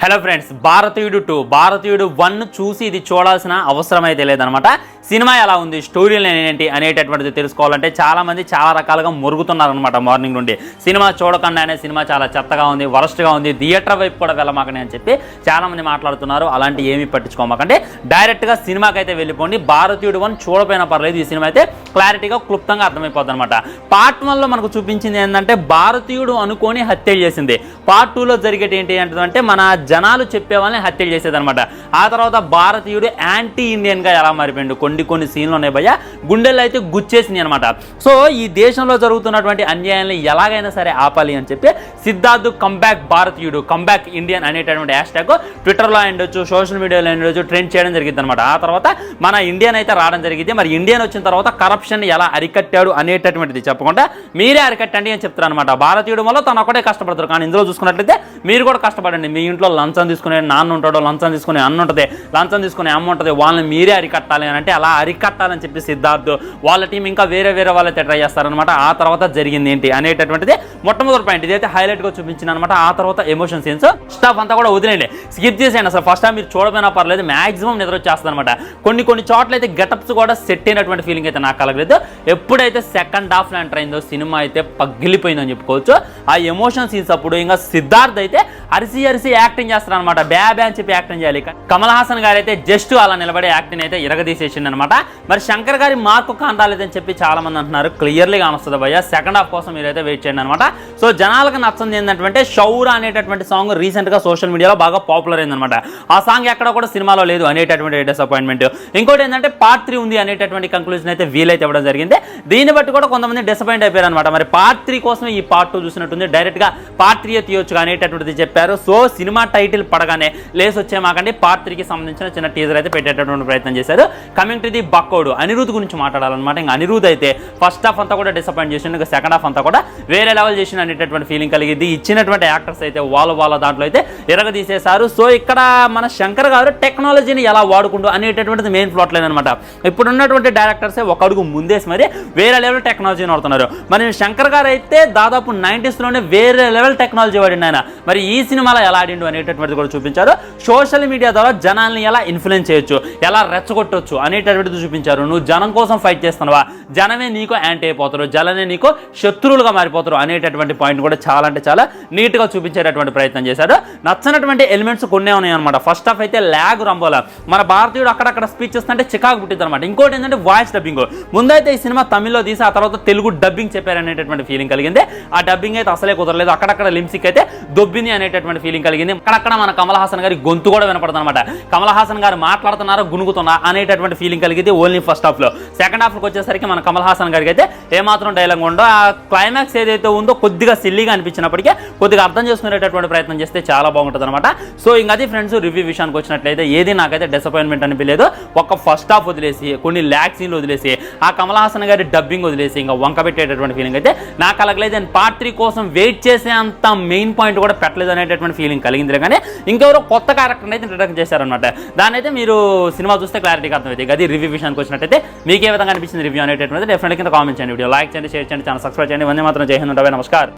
Hello friends, భారతీయుడు 2 భారతీయుడు 1 చూసి ఇది చూడాల్సిన అవసరం అయితే లేదనమాట. సినిమా ఎలా ఉంది, స్టోరీలు ఏంటి అనేటటువంటిది తెలుసుకోవాలంటే చాలామంది చాలా రకాలుగా మురుగుతున్నారనమాట. మార్నింగ్ నుండి సినిమా చూడకుండానే సినిమా చాలా చెత్తగా ఉంది, వరస్ట్గా ఉంది, థియేటర్ వైపు కూడా వెళ్ళమాకని అని చెప్పి చాలామంది మాట్లాడుతున్నారు. అలాంటి ఏమీ పట్టించుకోమాకంటే డైరెక్ట్గా సినిమాకి అయితే వెళ్ళిపోండి. భారతీయుడు 1 చూడపోయినా పర్లేదు, ఈ సినిమా అయితే క్లారిటీగా క్లుప్తంగా అర్థమైపోద్ది అనమాట. పార్ట్ 1లో మనకు చూపించింది ఏంటంటే భారతీయుడు అనుకొని హత్య చేసింది. పార్ట్ 2లో జరిగేది ఏంటి అంటే మన జనాలు చెప్పే వాళ్ళని హత్యలు చేసేదనమాట. ఆ తర్వాత భారతీయుడు యాంటీ ఇండియన్గా ఎలా మారిపోయిండు. కొన్ని సీన్లు ఉన్నాయి భయ్య, గుండెల్లో అయితే గుచ్చేసింది అనమాట. సో ఈ దేశంలో జరుగుతున్నటువంటి అన్యాయాన్ని ఎలాగైనా సరే ఆపాలి అని చెప్పి సిద్ధార్థ్ కంబ్యాక్ భారతీయుడు, కంబ్యాక్ ఇండియన్ అనేటటువంటి హ్యాష్ ట్యాగ్ ట్విట్టర్లో ఉండొచ్చు, సోషల్ మీడియాలో ఉండొచ్చు, ట్రెండ్ చేయడం జరిగింది అనమాట. ఆ తర్వాత మన ఇండియన్ అయితే రావడం జరిగింది. మరి ఇండియన్ వచ్చిన తర్వాత కరప్షన్ ఎలా అరికట్టాడు అనేటటువంటిది చెప్పకుండా మీరే అరికట్టండి అని చెప్తారు అనమాట. భారతీయుడు వల్ల తను ఒకటే కష్టపడతారు, కానీ ఇందులో చూసుకున్నట్లయితే మీరు కూడా కష్టపడండి. మీ ఇంట్లో లంచం తీసుకునే నాన్న ఉంటాడో, లంచం తీసుకునే అన్న ఉంటుంది, లంచం తీసుకునే అమ్మ ఉంటుంది, వాళ్ళని మీరే అరికట్టాలి అని అంటే అలా అరికట్టాలని చెప్పి సిద్ధార్థ్ వాళ్ళ టీం ఇంకా వేరే వాళ్ళైతే ట్రై చేస్తారనమాట. ఆ తర్వాత జరిగింది ఏంటి అనేటటువంటిది మొట్టమొదటి పాయింట్ ఇదైతే హైలైట్గా చూపించింది అనమాట. ఆ తర్వాత ఎమోషన్ సీన్స్ స్టాఫ్ అంతా కూడా వదిలేండి, స్కిప్ చేసేయండి. అసలు ఫస్ట్ టైం మీరు చూడమైనా పర్లేదు, మ్యాక్సిమం నిద్ర వచ్చేస్తుంది అనమాట. కొన్ని చోట్ల అయితే గెటప్స్ కూడా సెట్ అయినటువంటి ఫీలింగ్ అయితే నాకు కలగలేదు. ఎప్పుడైతే సెకండ్ హాఫ్ లో ఎంటర్ అయిందో సినిమా అయితే పగిలిపోయిందని చెప్పుకోవచ్చు. ఆ ఎమోషన్ సీన్స్ అప్పుడు ఇంకా సిద్ధార్థ్ అయితే అరిసి యాక్టింగ్ చేస్తారు అనమాట. బ్యా అని చెప్పి యాక్టింగ్ చేయాలి. కమల్ హాసన్ గారు అయితే జస్ట్ అలా నిలబడే యాక్టింగ్ అయితే ఇరగదీసేసింది అనమాట. మరి శంకర్ గారి మార్కు కాంటాలేదని చెప్పి చాలా మంది అంటున్నారు. క్లియర్లీ కానొస్తుంది భయ్య, సెకండ్ హాఫ్ కోసం మీరైతే వెయిట్ చేయండి అనమాట. సో జనాలకు నచ్చింది ఏంటంటే షౌరా అనేటటువంటి సాంగ్ రీసెంట్ గా సోషల్ మీడియాలో బాగా పాపులర్ అయిందనమాట. ఆ సాంగ్ ఎక్కడ కూడా సినిమాలో లేదు అనేటటువంటి డిసప్పాయింట్మెంట్. ఇంకోటి ఏంటంటే పార్ట్ 3 ఉంది అనేటటువంటి కంక్లూజన్ అయితే వీలైతే ఇవ్వడం జరిగింది. దీన్ని బట్టి కూడా కొంతమంది డిసప్పాయింట్ అయిపోయారు అనమాట. మరి పార్ట్ 3 కోసం ఈ పార్ట్ 2 చూసినట్టుంది, డైరెక్ట్ గా పార్ట్ 3 తీయొచ్చు అనేటటువంటిది చెప్పారు. సో సినిమా టైటిల్ పడగానే లేసి వచ్చేమాకండి పార్ట్ 3కి సంబంధించిన చిన్న టీజర్ అయితే పెట్టేటటువంటి ప్రయత్నం చేశారు. కమింగ్ టు ది బక్కోడు అనిరుద్ గురించి మాట్లాడాలన్నమాట. ఇంకా అనిరుద్ అయితే ఫస్ట్ హాఫ్ అంతా కూడా డిసప్పాయింట్ చేసిండు, ఇంకా సెకండ్ హాఫ్ అంతా కూడా వేరే లెవెల్ చేసిన అనేటటువంటి ఫీలింగ్ కలిగింది. ఇచ్చినటువంటి యాక్టర్స్ అయితే వాళ్ళ దాంట్లో అయితే ఎరగదీసేశారు. సో ఇక్కడ మన శంకర్ గారు టెక్నాలజీని ఎలా వాడుకుంటూ అనేటటువంటిది మెయిన్ ప్లాట్ లైన్ అనమాట. ఇప్పుడు ఉన్నటువంటి డైరెక్టర్సే ఒక అడుగు ముందేసి మరి వేరే లెవెల్ టెక్నాలజీని వాడుతున్నారు. మరి శంకర్ గారు అయితే దాదాపు 90s లోనే వేరే లెవెల్ టెక్నాలజీ వాడిండు ఆయన. మరి ఈ సినిమాలో ఎలా ఆడిండు అనేటటువంటిది కూడా చూపించారు. సోషల్ మీడియా ద్వారా జనాల్ని ఎలా ఇన్ఫ్లుయెన్స్ చేయొచ్చు, ఎలా రెచ్చగొట్టొచ్చు అనేటటువంటిది చూపించారు. నువ్వు జనం కోసం ఫైట్ చేస్తున్నావా, జనమే నీకు యాంటీ అయిపోతారు, జనమే నీకు శత్రువులుగా మారిపోతారు అనేటటువంటి పాయింట్ కూడా చాలా అంటే చాలా నీట్గా చూపించేటటువంటి ప్రయత్నం చేశారు. నచ్చినటువంటి ఎలిమెంట్స్ కొన్నే ఉన్నాయి అనమాట. ఫస్ట్ హాఫ్ అయితే ల్యాగ్ రంబోలా, మన భారతీయుడు అక్కడక్కడ స్పీచ్ చేస్తుంటే చికాకు పుట్టింది అనమాట. ఇంకోటి ఏంటంటే వాయిస్ డబ్బింగ్. ముందైతే ఈ సినిమా తమిళ్లో తీసి ఆ తర్వాత తెలుగు డబ్బింగ్ చెప్పారనేటటువంటి ఫీలింగ్ కలిగింది. ఆ డబ్బింగ్ అయితే అసలే కుదరలేదు. అక్కడక్కడ లిమ్సిక్ అయితే దొబ్బింది అనేటటువంటి ఫీలింగ్ కలిగింది. అక్కడక్కడ మన కమల్ హాసన్ గారి గొంతు కూడా వినపడుతుంది అనమాట. కమల్ హాసన్ గారు మాట్లాడుతున్నారా గునుగుతున్నా అనేటటువంటి ఫీలింగ్ కలిగింది ఓన్లీ ఫస్ట్ హాఫ్ లో. సెకండ్ హాఫ్ లోకి వచ్చేసరికి మన కమల్ హాసన్ గారికి అయితే ఏమాత్రం డైలాగ్ ఉండో, ఆ క్లైమాక్స్ ఏదైతే ఉందో కొద్దిగా సిల్లీగా అనిపించినప్పటికీ కొద్దిగా అర్థం చేసుకునేటటువంటి ప్రయత్నం చేస్తే చాలా బాగుంటుంది అనమాట. సో ఇంకా అది ఫ్రెండ్స్, రివ్యూ విషయానికి వచ్చినట్లయితే ఏది నాకైతే డిసప్పాయింట్మెంట్ అనిపించలేదు. ఒక ఫస్ట్ హాఫ్ వదిలేసి కొన్ని ల్యాక్ సీన్లు వదిలేసి ఆ కమల్ హాసన్ గారి డబ్బింగ్ వదిలేసి ఇంకా వంక పెట్టేటటువంటి ఫీలింగ్ అయితే నాకు కలగలేదు. అండ్ పార్ట్ 3 కోసం వెయిట్ చేసే అంత మెయిన్ పాయింట్ కూడా పెట్టలేదు అనేటటువంటి ఫీలింగ్ కలిగింది. కానీ ఇంకెవరో కొత్త క్యారెక్టర్ అయితే ఇంట్రడక్ట్ చేశారనమాట. దాని అయితే మీరు సినిమా చూస్తే క్లారిటీగా అర్థమవుతుంది. అది రివ్యూ విషయానికి వచ్చినట్టయితే మీకు ఏ విధంగా అనిపించింది రివ్యూ అనేటటువంటి డెఫినెట్గా కింద కామెంట్ చేయండి. వీడియో లైక్ చేయండి, షేర్ చేయండి, ఛానల్ సబ్స్క్రైబ్ చేయండి. ఇవన్నీ మాత్రం జై హింద్, నమస్కారం.